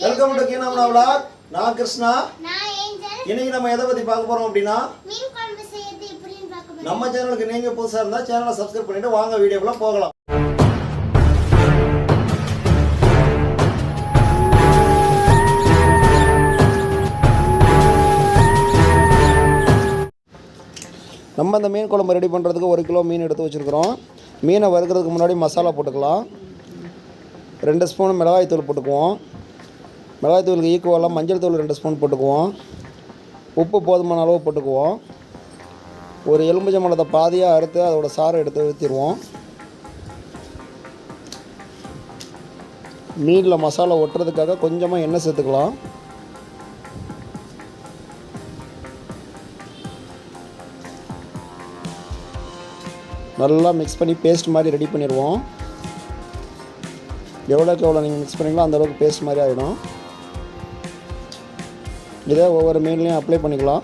Welcome to கீனம்னா vlog. நான் கிருஷ்ணா. நான் angel. இன்னைக்கு நம்ம எதை பத்தி பார்க்க போறோம் அப்படினா மீன் குழம்பு செய்யறது எப்படின்னு பார்க்க போறோம். நம்ம சேனலுக்கு நீங்க புதுசா இருந்தா சேனலை சப்ஸ்கிரைப் பண்ணிட்டு வாங்க வீடியோக்குள்ள போகலாம். நம்ம இந்த மீன் குழம்பு ரெடி பண்ணுறதுக்கு 1 கிலோ மீன் எடுத்து வச்சுருக்கிறோம். மீனை வறுக்கிறதுக்கு முன்னாடி மசாலா போட்டுக்கலாம். 2 ஸ்பூன் மிளகாய் தூள் போட்டுக்குவோம். மிளகாய் தூளுக்கு ஈக்குவலாக மஞ்சள் தூள் 2 ஸ்பூன் போட்டுக்குவோம். உப்பு போதுமான அளவு போட்டுக்குவோம். ஒரு எலுமிச்சம்பழத்தை பாதியாக அறுத்து அதோட சாறை எடுத்து ஊற்றிடுவோம். மீனில் மசாலா ஒட்டுறதுக்காக கொஞ்சமாக எண்ணெய் சேர்த்துக்கலாம். நல்லா மிக்ஸ் பண்ணி பேஸ்ட் மாதிரி ரெடி பண்ணிடுவோம். எவ்வளோக்கு எவ்வளோ நீங்கள் மிக்ஸ் பண்ணிங்களோ அந்தளவுக்கு பேஸ்ட் மாதிரி ஆகிடும். இதை ஒவ்வொரு மீன்லையும் அப்ளை பண்ணிக்கலாம்.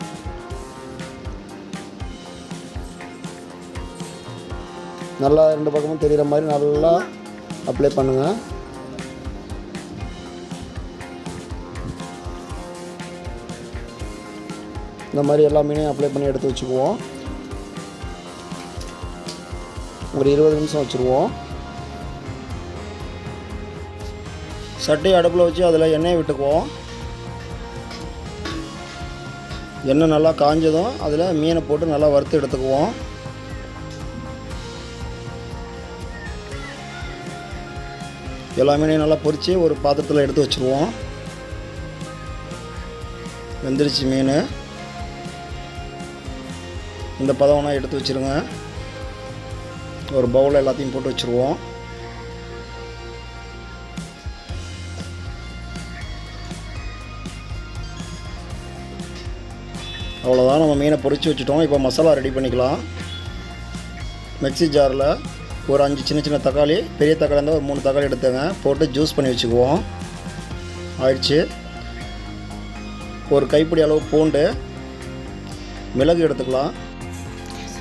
நல்லா 2 பக்கமும் தெரிகிற மாதிரி நல்லா அப்ளை பண்ணுங்கள். இந்த மாதிரி எல்லா மீனையும் அப்ளை பண்ணி எடுத்து வச்சுக்குவோம். ஒரு 20 நிமிஷம் வச்சுருவோம். சட்டி அடுப்பில் வச்சு அதில் எண்ணெயை விட்டுக்குவோம். எண்ணெய் நல்லா காஞ்சதும் அதில் மீனை போட்டு நல்லா வறுத்து எடுத்துக்குவோம். எல்லா மீனையும் நல்லா பொரித்து ஒரு பாத்திரத்தில் எடுத்து வச்சுருவோம். வெந்துருச்சு மீன். இந்த பதம்னா எடுத்து வச்சுருங்க. ஒரு பவுலில் எல்லாத்தையும் போட்டு வச்சுருவோம். அவ்வளோதான், நம்ம மீனை பொரித்து வச்சுட்டோம். இப்போ மசாலா ரெடி பண்ணிக்கலாம். மிக்ஸி ஜாரில் ஒரு 5 சின்ன சின்ன தக்காளி, பெரிய தக்காளி இருந்தால் ஒரு 3 தக்காளி எடுத்துங்க, போட்டு ஜூஸ் பண்ணி வச்சுக்குவோம். ஆயிடுச்சு. ஒரு கைப்பிடி அளவு பூண்டு, மிளகு எடுத்துக்கலாம்,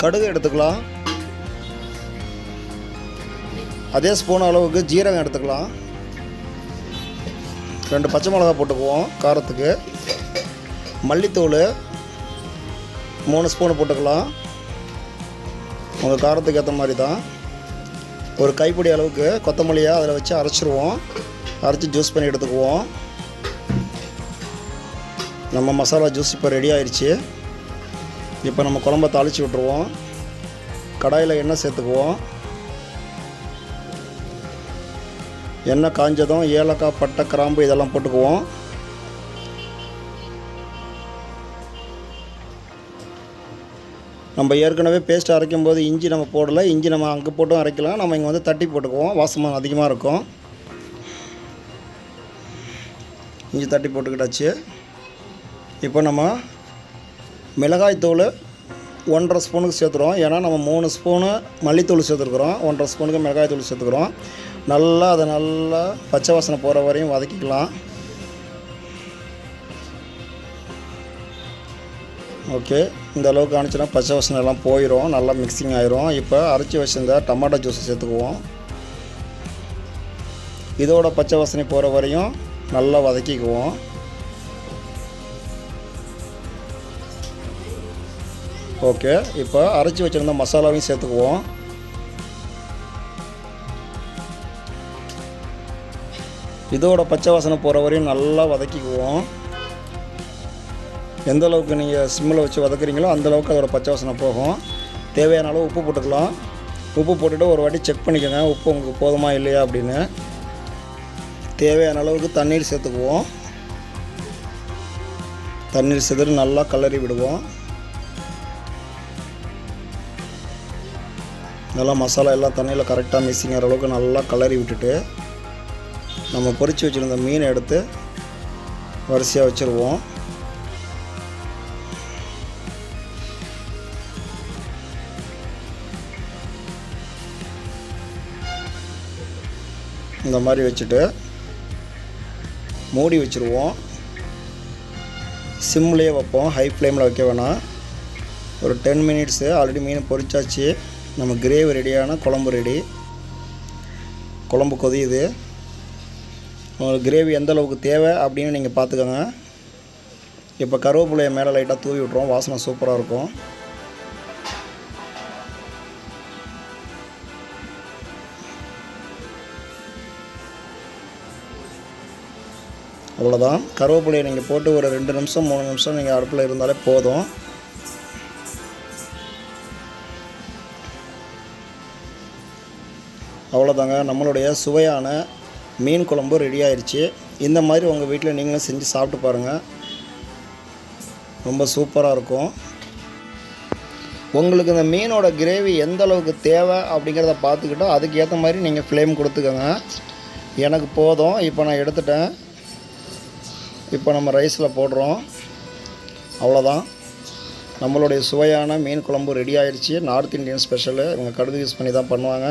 கடுகு எடுத்துக்கலாம், அதே ஸ்பூன் அளவுக்கு ஜீரகம் எடுத்துக்கலாம், 2 பச்சை மிளகாய் போட்டுக்குவோம் காரத்துக்கு, மல்லித்தூள் 3 ஸ்பூன் போட்டுக்கலாம், உங்கள் காரத்துக்கு ஏற்ற மாதிரி தான். ஒரு கைப்பிடி அளவுக்கு கொத்தமல்லியாக அதில் வச்சு அரைச்சிருவோம். அரைச்சி ஜூஸ் பண்ணி எடுத்துக்குவோம். நம்ம மசாலா ஜூஸ் இப்போ ரெடி ஆயிடுச்சு. இப்போ நம்ம குழம்ப தாளித்து விட்டுருவோம். கடாயில் எண்ணெய் சேர்த்துக்குவோம். எண்ணெய் காஞ்சதும் ஏலக்காய், பட்டை, கிராம்பு இதெல்லாம் போட்டுக்குவோம். நம்ம ஏற்கனவே பேஸ்ட் அரைக்கும் போது இஞ்சி நம்ம போடலை. இஞ்சி நம்ம அங்கே போட்டும் அரைக்கலாம். நம்ம இங்கே வந்து தட்டி போட்டுக்குவோம். வாசமாக அதிகமாக இருக்கும். இஞ்சி தட்டி போட்டுக்கிட்டாச்சு. இப்போ நம்ம மிளகாய் தூள் 1.5 ஸ்பூனுக்கு சேர்த்துறோம். ஏன்னா நம்ம 3 ஸ்பூனு மல்லித்தூள் சேர்த்துருக்குறோம். 1.5 ஸ்பூனுக்கு மிளகாய் தூள் சேர்த்துக்கிறோம். நல்லா அதை நல்லா பச்சை வாசனை போகிற வரையும் வதக்கிக்கலாம். ஓகே, இந்த அளவுக்கு ஆனிச்சுன்னா பச்சை வாசனை எல்லாம் போயிடும், நல்லா மிக்சிங் ஆயிரும். இப்போ அரைச்சி வச்சுருந்த டமாட்டோ ஜூஸை சேர்த்துக்குவோம். இதோட பச்சை வாசனை போகிற வரையும் நல்லா வதக்கிக்குவோம். ஓகே, இப்போ அரைச்சி வச்சுருந்த மசாலாவையும் சேர்த்துக்குவோம். இதோட பச்சை வாசனை போகிற வரையும் நல்லா வதக்கிக்குவோம். எந்த அளவுக்கு நீங்கள் சிம்மில் வச்சு வதக்குறீங்களோ அந்தளவுக்கு அதோட பச்சை வாசனை போகும். தேவையான அளவு உப்பு போட்டுக்கலாம். உப்பு போட்டுட்டு ஒரு வாட்டி செக் பண்ணிக்கோங்க, உப்பு உங்களுக்கு போதுமா இல்லையா அப்படின்னு. தேவையான அளவுக்கு தண்ணீர் சேர்த்துக்குவோம். தண்ணீர் சேர்த்துட்டு நல்லா கலரி விடுவோம். நல்லா மசாலா எல்லாம் தண்ணியில் கரெக்டாக மிக்சிங் ஆகிற அளவுக்கு நல்லா கலரி விட்டுட்டு நம்ம பொரித்து வச்சுருந்த மீனை எடுத்து வரிசையாக வச்சுருவோம். இந்த மாதிரி வச்சுட்டு மூடி வச்சுருவோம். சிம்லேயே வைப்போம், ஹை ஃப்ளேமில் வைக்க வேணாம். ஒரு 10 மினிட்ஸு. ஆல்ரெடி மீன் பொரிச்சாச்சு. நம்ம கிரேவி ரெடியான குழம்பு ரெடி. குழம்பு கொதியுது. உங்களுக்கு கிரேவி எந்த அளவுக்கு தேவை அப்படின்னு நீங்கள் பார்த்துக்கோங்க. இப்போ கருவேப்பிலையை மேலே லைட்டாக தூவி விட்ருவோம், வாசனை சூப்பராக இருக்கும். அவ்வளோதான். கருவேப்பிலையை நீங்கள் போட்டு ஒரு 2 நிமிஷம் 3 நிமிஷம் நீங்கள் அடுப்பில் இருந்தாலே போதும். அவ்வளோதாங்க, நம்மளுடைய சுவையான மீன் குழம்பு ரெடி ஆயிடுச்சு. இந்த மாதிரி உங்கள் வீட்டில் நீங்களும் செஞ்சு சாப்பிட்டு பாருங்கள், ரொம்ப சூப்பராக இருக்கும். உங்களுக்கு இந்த மீனோட கிரேவி எந்த அளவுக்கு தேவை அப்படிங்கிறத பார்த்துக்கிட்டு அதுக்கு ஏற்ற மாதிரி நீங்கள் ஃப்ளேம் கொடுத்துக்கோங்க. எனக்கு போதும். இப்போ நான் எடுத்துட்டேன். இப்போ நம்ம ரைஸில் போடுறோம். அவ்வளோதான், நம்மளுடைய சுவையான மீன் குழம்பு ரெடி ஆயிடுச்சு. North Indian special. இவங்க கடுகு யூஸ் பண்ணி தான் பண்ணுவாங்க.